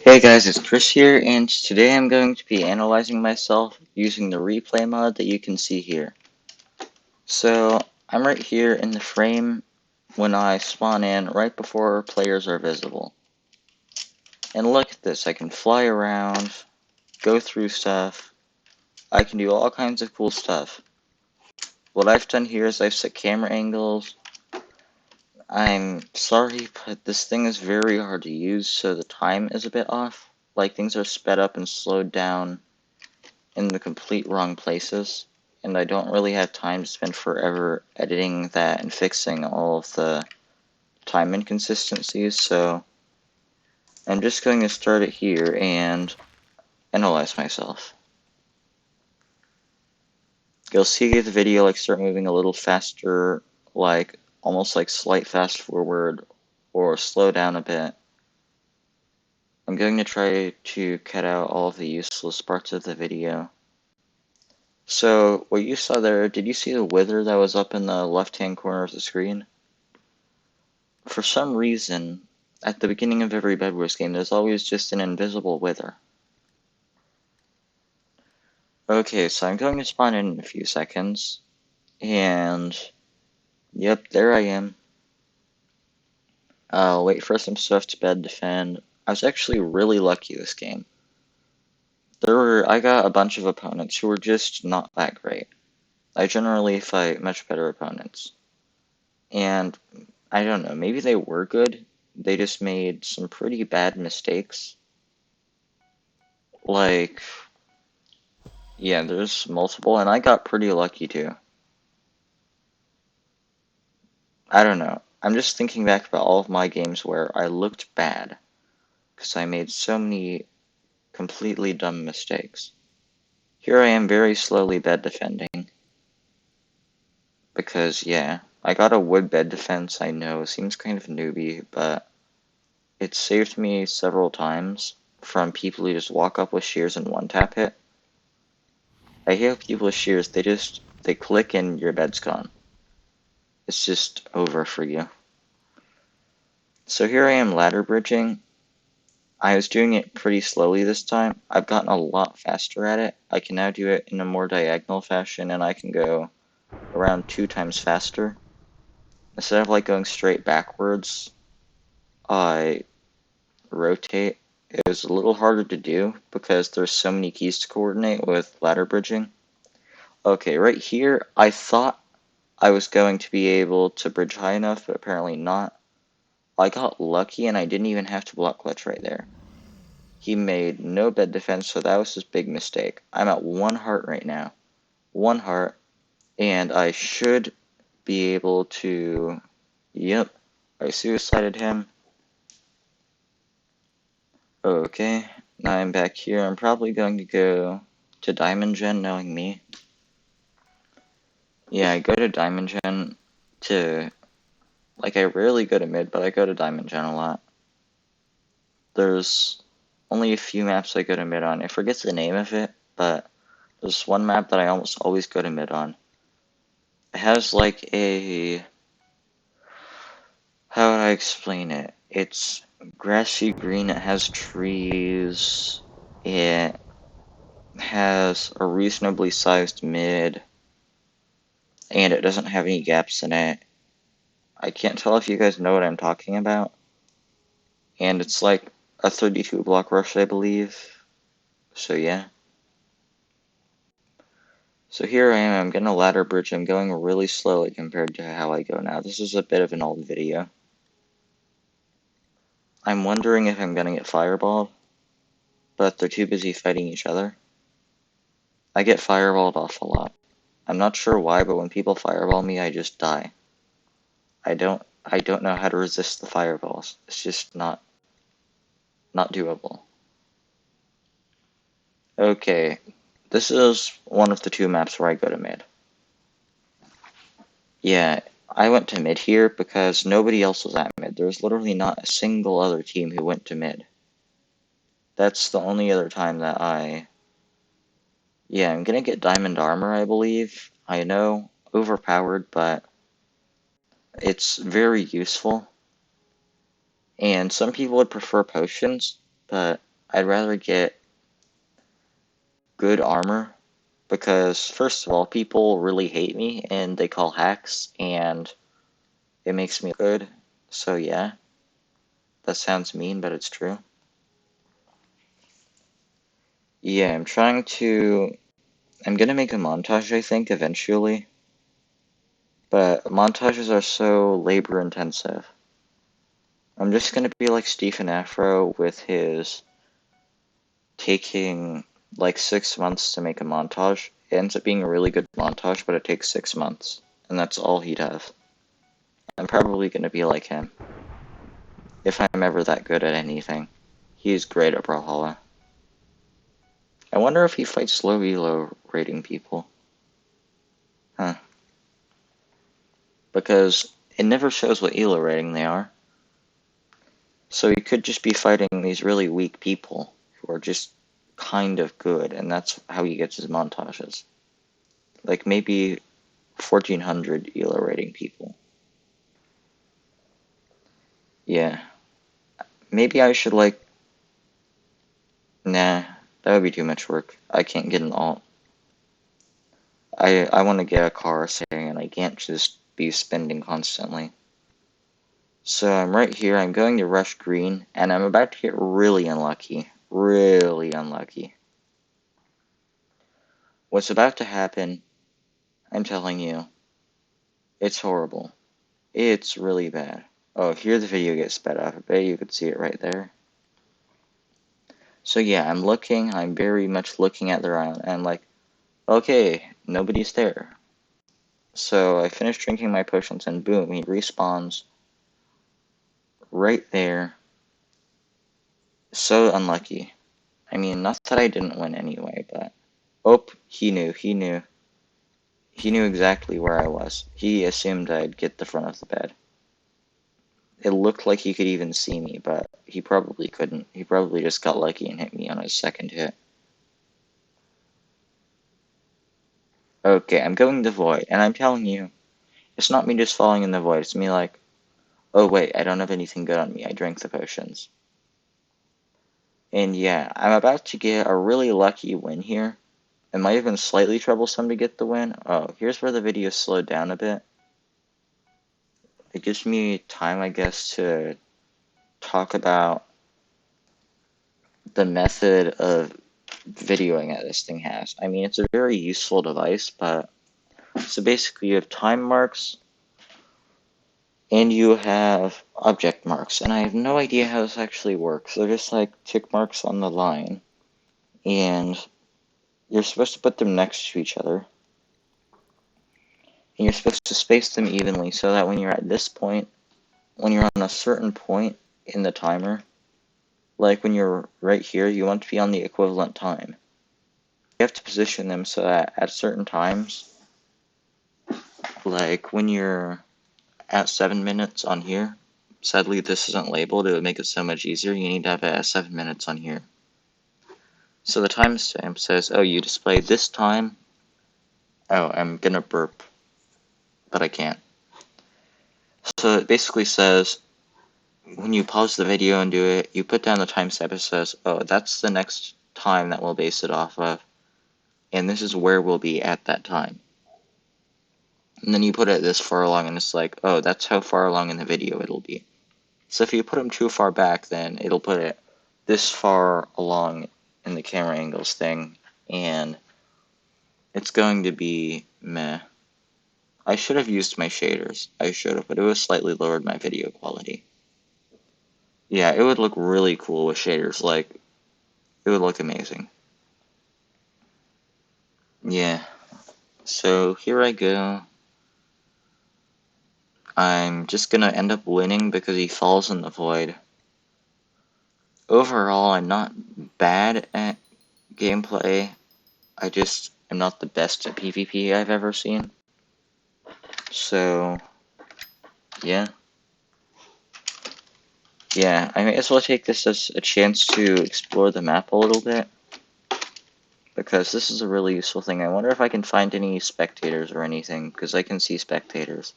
Hey guys, it's Chris here, and today I'm going to be analyzing myself using the replay mod that you can see here. So, I'm right here in the frame when I spawn in right before players are visible. And look at this, I can fly around, go through stuff, I can do all kinds of cool stuff. What I've done here is I've set camera angles. I'm sorry, but this thing is very hard to use, so the time is a bit off. Like, things are sped up and slowed down in the complete wrong places, and I don't really have time to spend forever editing that and fixing all of the time inconsistencies, so I'm just going to start it here and analyze myself. You'll see the video like start moving a little faster, like almost like slight fast forward or slow down a bit. I'm going to try to cut out all of the useless parts of the video. So, what you saw there, did you see the wither that was up in the left-hand corner of the screen? For some reason, at the beginning of every Bedwars game, there's always just an invisible wither. Okay, so I'm going to spawn in a few seconds, and yep, there I am. I'll wait for some stuff to bed defend. I was actually really lucky this game. I got a bunch of opponents who were just not that great. I generally fight much better opponents. And I don't know, maybe they were good. They just made some pretty bad mistakes. Like, yeah, there's multiple, and I got pretty lucky too. I don't know. I'm just thinking back about all of my games where I looked bad because I made so many completely dumb mistakes. Here I am very slowly bed defending. Because, yeah, I got a wood bed defense, I know, seems kind of newbie, but it saved me several times from people who just walk up with shears and one-tap it. I hate people with shears, they click and your bed's gone. It's just over for you. So here I am ladder bridging. I was doing it pretty slowly this time. I've gotten a lot faster at it. I can now do it in a more diagonal fashion, and I can go around 2 times faster. Instead of like going straight backwards, I rotate. It was a little harder to do because there's so many keys to coordinate with ladder bridging. Okay, right here, I thought I was going to be able to bridge high enough, but apparently not. I got lucky and I didn't even have to block clutch right there. He made no bed defense, so that was his big mistake. I'm at 1 heart right now. 1 heart, and I should be able to... Yep, I suicided him. Okay, now I'm back here. I'm probably going to go to Diamond Gen, knowing me. Yeah, I go to Diamond Gen to... Like, I rarely go to mid, but I go to Diamond Gen a lot. There's only a few maps I go to mid on. I forget the name of it, but there's one map that I almost always go to mid on. It has like a... How would I explain it? It's grassy green, it has trees, it has a reasonably sized mid, and it doesn't have any gaps in it. I can't tell if you guys know what I'm talking about. And it's like a 32 block rush, I believe. So yeah. So here I am, I'm getting a ladder bridge, I'm going really slowly compared to how I go now. This is a bit of an old video. I'm wondering if I'm gonna get fireballed, but they're too busy fighting each other. I get fireballed off a lot. I'm not sure why, but when people fireball me, I just die. I don't know how to resist the fireballs. It's just not doable. Okay, this is one of the 2 maps where I go to mid. Yeah, I went to mid here because nobody else was at mid. There was literally not a single other team who went to mid. That's the only other time that Yeah, I'm gonna get diamond armor, I believe. I know, overpowered, but it's very useful. And some people would prefer potions, but I'd rather get good armor, because first of all, people really hate me and they call hacks, and it makes me good. So yeah, that sounds mean, but it's true. Yeah, I'm gonna make a montage, I think, eventually. But montages are so labor intensive. I'm just gonna be like Stephen Afro with his taking like 6 months to make a montage. It ends up being a really good montage, but it takes 6 months. And that's all he'd have. I'm probably gonna be like him. If I'm ever that good at anything. He's great at Brawlhalla. I wonder if he fights low elo rating people. Huh. Because it never shows what elo rating they are. So he could just be fighting these really weak people who are just kind of good, and that's how he gets his montages. Like maybe 1400 elo rating people. Yeah. Maybe I should like... Nah, that would be too much work. I can't get an alt. I want to get a car saying, and I can't just be spending constantly. So I'm right here, I'm going to rush green, and I'm about to get really unlucky. Really unlucky. What's about to happen, I'm telling you, it's horrible. It's really bad. Oh, here the video gets sped up. I bet you could see it right there. So yeah, I'm very much looking at their island, and I'm like, okay, nobody's there. So I finish drinking my potions, and boom, he respawns right there. So unlucky. I mean, not that I didn't win anyway, but... Oh, he knew. He knew exactly where I was. He assumed I'd get the front of the bed. It looked like he could even see me, but he probably couldn't. He probably just got lucky and hit me on his second hit. Okay, I'm going to Void, and I'm telling you, it's not me just falling in the Void, it's me like, oh wait, I don't have anything good on me, I drank the potions. And yeah, I'm about to get a really lucky win here. It might have been slightly troublesome to get the win. Oh, here's where the video slowed down a bit. It gives me time, I guess, to talk about the method of videoing that this thing has. I mean, it's a very useful device, but... So basically you have time marks, and you have object marks, and I have no idea how this actually works. They're just like tick marks on the line, and you're supposed to put them next to each other, and you're supposed to space them evenly so that when you're at this point, when you're on a certain point in the timer, like when you're right here, you want to be on the equivalent time. You have to position them so that at certain times, like when you're at 7 minutes on here, sadly this isn't labeled, it would make it so much easier, you need to have it at 7 minutes on here. So the timestamp says, oh, you display this time. Oh, I'm gonna burp, but I can't. So it basically says, when you pause the video and do it, you put down the timestamp, it says, oh, that's the next time that we'll base it off of, and this is where we'll be at that time. And then you put it this far along, and it's like, oh, that's how far along in the video it'll be. So if you put them too far back, then it'll put it this far along in the camera angles thing, and it's going to be meh. I should have used my shaders. I should have, but it was slightly lowered my video quality. Yeah, it would look really cool with shaders, like, it would look amazing. Yeah. So here I go. I'm just gonna end up winning because he falls in the void. Overall, I'm not bad at gameplay. I just am not the best at PvP I've ever seen. So, yeah. Yeah, I may as well take this as a chance to explore the map a little bit, because this is a really useful thing. I wonder if I can find any spectators or anything, because I can see spectators.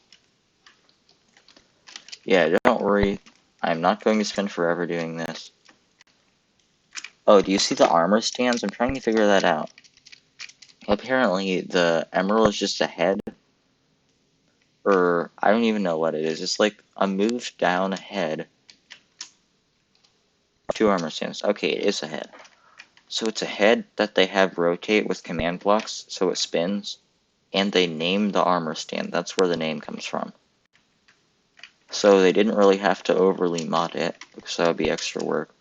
Yeah, don't worry. I'm not going to spend forever doing this. Oh, do you see the armor stands? I'm trying to figure that out. Apparently, the emerald is just a head. Or, I don't even know what it is. It's like a move down head. 2 armor stands. Okay, it is a head. So it's a head that they have rotate with command blocks, so it spins. And they name the armor stand. That's where the name comes from. So they didn't really have to overly mod it, because that would be extra work.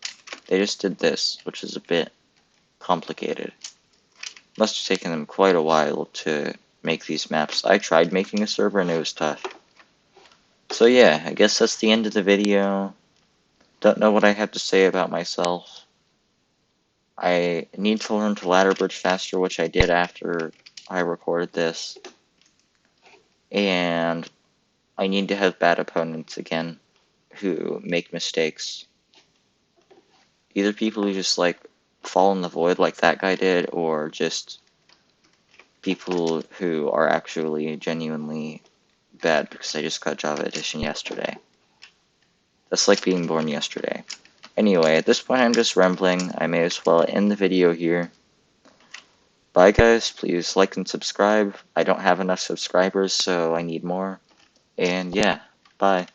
They just did this, which is a bit complicated. Must have taken them quite a while to make these maps. I tried making a server and it was tough. So yeah, I guess that's the end of the video. Don't know what I have to say about myself. I need to learn to ladder bridge faster, which I did after I recorded this. And I need to have bad opponents again who make mistakes. Either people who just like fall in the void like that guy did, or just people who are actually genuinely bad because they just got Java Edition yesterday. That's like being born yesterday. Anyway, at this point I'm just rambling. I may as well end the video here. Bye guys, please like and subscribe. I don't have enough subscribers, so I need more. And yeah, bye.